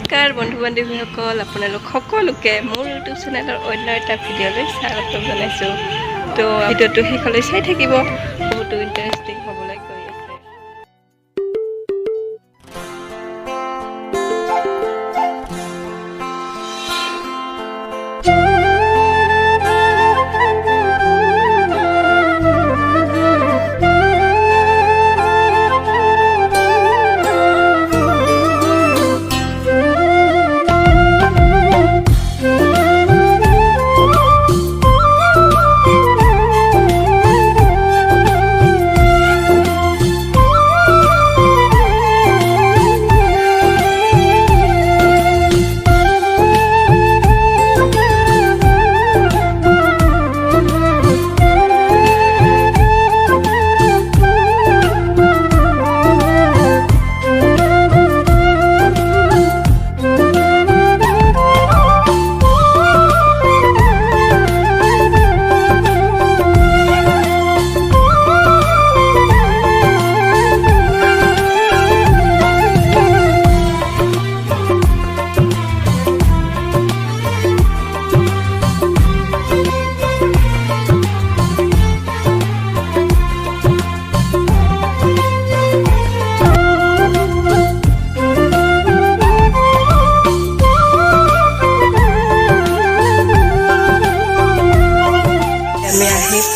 নমস্কাৰ বন্ধু বান্ধৱীসকল, আপোনালোক সকলোকে মোৰ ইউটিউব চেনেলৰ অন্য এটা ভিডিঅ'লৈ স্বাগতম জনাইছোঁ। তো ভিডিঅ'টো শেষলৈ চাই থাকিব, বহুতো ইণ্টাৰেষ্টিং হ'বলৈ গৈ আছে।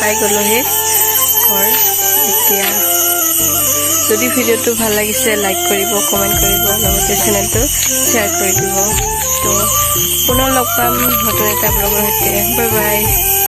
পাই গ'লোহে ঘৰ। এতিয়া যদি ভিডিঅ'টো ভাল লাগিছে লাইক কৰিব, কমেণ্ট কৰিব, লগতে চেনেলটো শ্বেয়াৰ কৰি দিব। তো পুনৰ লগ পাম নতুন এটা ব্লগৰ সৈতে। Bye bye.